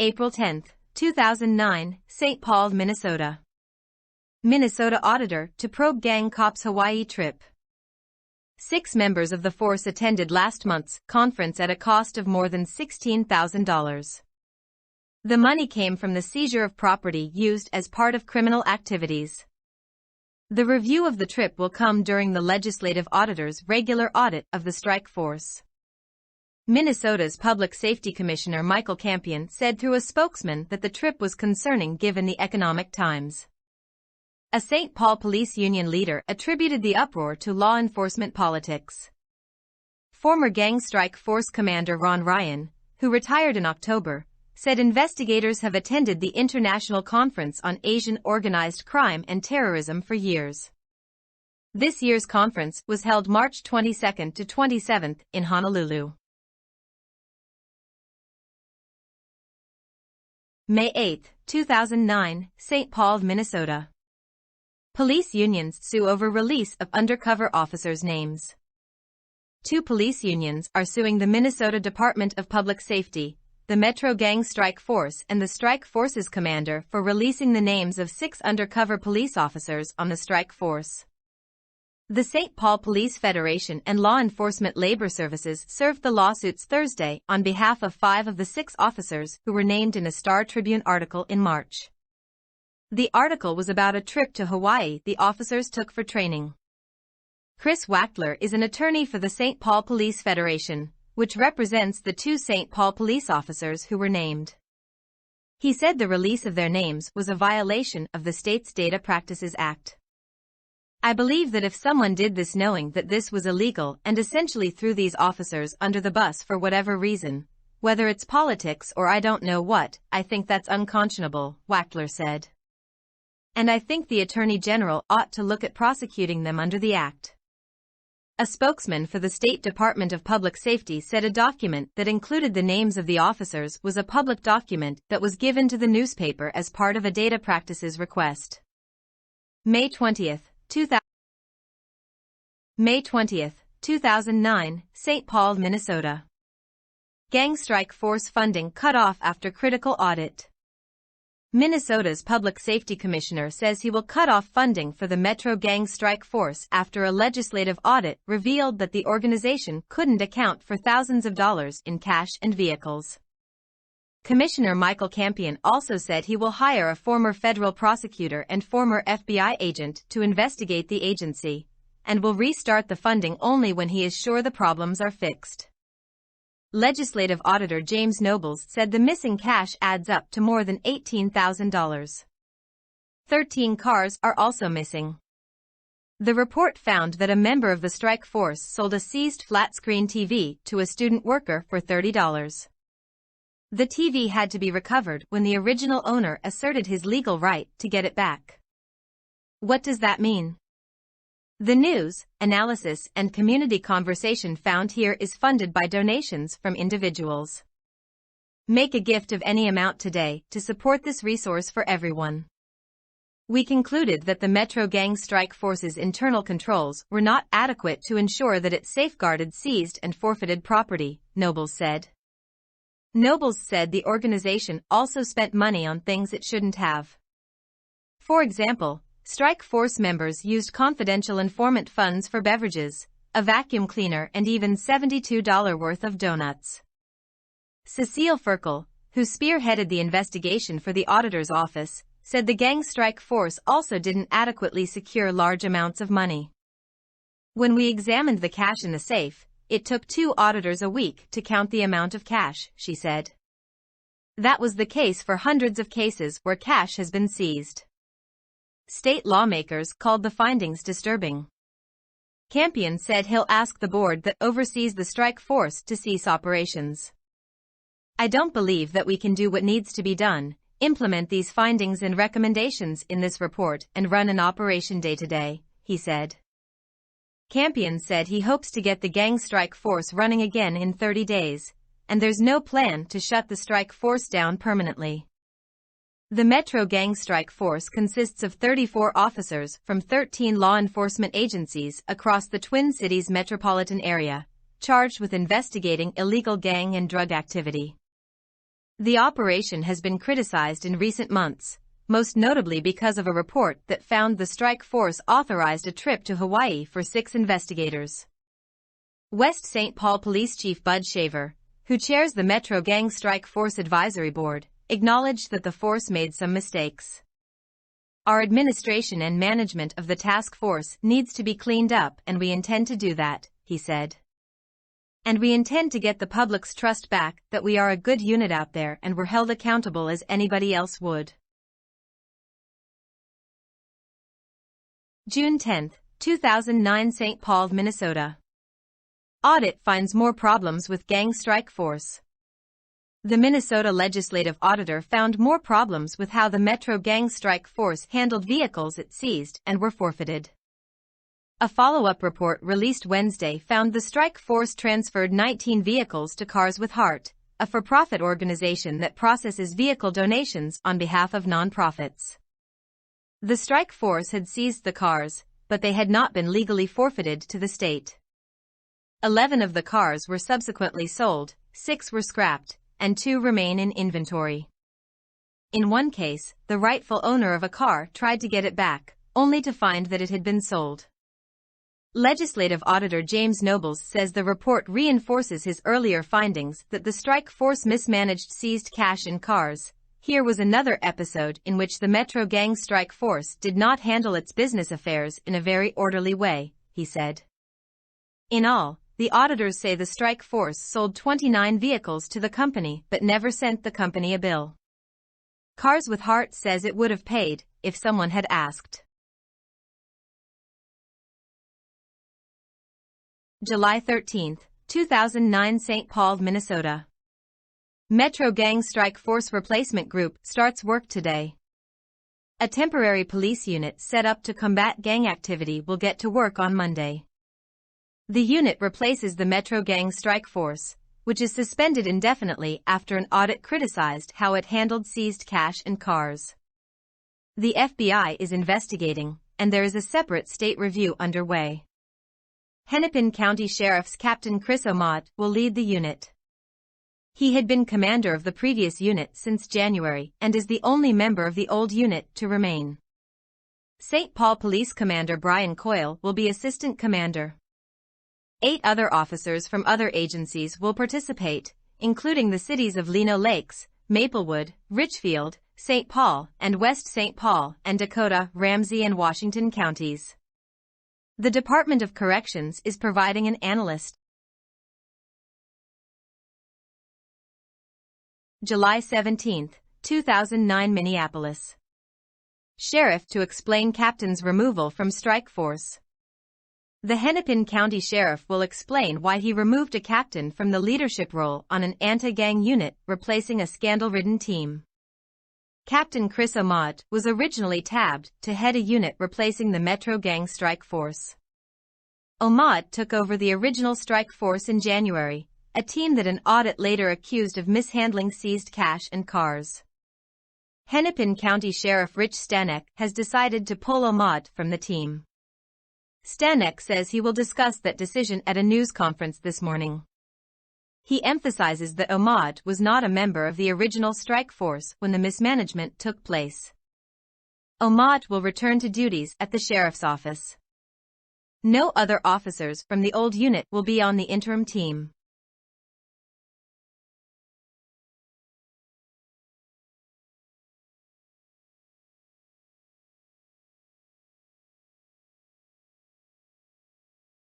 April 10, 2009, St. Paul, Minnesota. Minnesota auditor to probe gang cops Hawaii trip. 6 members of the force attended last month's conference at a cost of more than $16,000. The money came from the seizure of property used as part of criminal activities. The review of the trip will come during the legislative auditor's regular audit of the strike force. Minnesota's Public Safety Commissioner Michael Campion said through a spokesman that the trip was concerning given the economic times. A St. Paul police union leader attributed the uproar to law enforcement politics. Former gang strike force commander Ron Ryan, who retired in October, said investigators have attended the International Conference on Asian Organized Crime and Terrorism for years. This year's conference was held March 22 to 27 in Honolulu. May 8, 2009, St. Paul, Minnesota. Police unions sue over release of undercover officers' names. 2 police unions are suing the Minnesota Department of Public Safety, the Metro Gang Strike Force and the Strike Force's commander for releasing the names of 6 undercover police officers on the strike force. The St. Paul Police Federation and Law Enforcement Labor Services served the lawsuits Thursday on behalf of 5 of the 6 officers who were named in a Star Tribune article in March. The article was about a trip to Hawaii the officers took for training. Chris Wachtler is an attorney for the St. Paul Police Federation, which represents the 2 St. Paul police officers who were named. He said the release of their names was a violation of the state's Data Practices Act. I believe that if someone did this knowing that this was illegal and essentially threw these officers under the bus for whatever reason, whether it's politics or I don't know what, I think that's unconscionable, Wachtler said. And I think the Attorney General ought to look at prosecuting them under the Act. A spokesman for the State Department of Public Safety said a document that included the names of the officers was a public document that was given to the newspaper as part of a data practices request. May 20, 2009, St. Paul, Minnesota. Gang strike force funding cut off after critical audit. Minnesota's Public Safety Commissioner says he will cut off funding for the Metro Gang Strike Force after a legislative audit revealed that the organization couldn't account for thousands of dollars in cash and vehicles. Commissioner Michael Campion also said he will hire a former federal prosecutor and former FBI agent to investigate the agency, and will restart the funding only when he is sure the problems are fixed. Legislative Auditor James Nobles said the missing cash adds up to more than $18,000. 13 cars are also missing. The report found that a member of the strike force sold a seized flat-screen TV to a student worker for $30. The TV had to be recovered when the original owner asserted his legal right to get it back. What does that mean? The news, analysis, and community conversation found here is funded by donations from individuals. Make a gift of any amount today to support this resource for everyone. We concluded that the Metro Gang Strike Force's internal controls were not adequate to ensure that it safeguarded seized and forfeited property, Nobles said. Nobles said the organization also spent money on things it shouldn't have. For example, strike force members used confidential informant funds for beverages, a vacuum cleaner and even $72 worth of donuts. Cecile Ferkel, who spearheaded the investigation for the auditor's office, said the gang strike force also didn't adequately secure large amounts of money. When we examined the cash in the safe, it took 2 auditors a week to count the amount of cash, she said. That was the case for hundreds of cases where cash has been seized. State lawmakers called the findings disturbing. Campion said he'll ask the board that oversees the strike force to cease operations. I don't believe that we can do what needs to be done, implement these findings and recommendations in this report and run an operation day to day, he said. Campion said he hopes to get the gang strike force running again in 30 days, and there's no plan to shut the strike force down permanently. The Metro Gang Strike Force consists of 34 officers from 13 law enforcement agencies across the Twin Cities metropolitan area, charged with investigating illegal gang and drug activity. The operation has been criticized in recent months, most notably because of a report that found the strike force authorized a trip to Hawaii for 6 investigators. West St. Paul Police Chief Bud Shaver, who chairs the Metro Gang Strike Force Advisory Board, acknowledged that the force made some mistakes. "Our administration and management of the task force needs to be cleaned up, and we intend to do that," he said. "And we intend to get the public's trust back that we are a good unit out there and we're held accountable as anybody else would." June 10, 2009, St. Paul, Minnesota. Audit finds more problems with gang strike force. The Minnesota legislative auditor found more problems with how the Metro Gang Strike Force handled vehicles it seized and were forfeited. A follow-up report released Wednesday found the strike force transferred 19 vehicles to Cars with Heart, a for-profit organization that processes vehicle donations on behalf of nonprofits. The strike force had seized the cars, but they had not been legally forfeited to the state. 11 of the cars were subsequently sold, 6 were scrapped, and 2 remain in inventory. In one case, the rightful owner of a car tried to get it back, only to find that it had been sold. Legislative Auditor James Nobles says the report reinforces his earlier findings that the strike force mismanaged seized cash and cars. "Here was another episode in which the Metro Gang Strike Force did not handle its business affairs in a very orderly way," he said. In all, the auditors say the strike force sold 29 vehicles to the company but never sent the company a bill. Cars with Heart says it would have paid if someone had asked. July 13, 2009, St. Paul, Minnesota. Metro Gang Strike Force Replacement Group starts work today. A temporary police unit set up to combat gang activity will get to work on Monday. The unit replaces the Metro Gang Strike Force, which is suspended indefinitely after an audit criticized how it handled seized cash and cars. The FBI is investigating, and there is a separate state review underway. Hennepin County Sheriff's Captain Chris Ahmad will lead the unit. He had been commander of the previous unit since January and is the only member of the old unit to remain. St. Paul Police Commander Brian Coyle will be assistant commander. 8 other officers from other agencies will participate, including the cities of Lino Lakes, Maplewood, Richfield, St. Paul, and West St. Paul, and Dakota, Ramsey, and Washington counties. The Department of Corrections is providing an analyst. July 17, 2009, Minneapolis. Sheriff to explain captain's removal from strike force. The Hennepin County Sheriff will explain why he removed a captain from the leadership role on an anti-gang unit, replacing a scandal-ridden team. Captain Chris Ahmad was originally tabbed to head a unit replacing the Metro Gang Strike Force. Ahmad took over the original strike force in January, a team that an audit later accused of mishandling seized cash and cars. Hennepin County Sheriff Rich Stanek has decided to pull Ahmad from the team. Stanek says he will discuss that decision at a news conference this morning. He emphasizes that Ahmad was not a member of the original strike force when the mismanagement took place. Ahmad will return to duties at the sheriff's office. No other officers from the old unit will be on the interim team.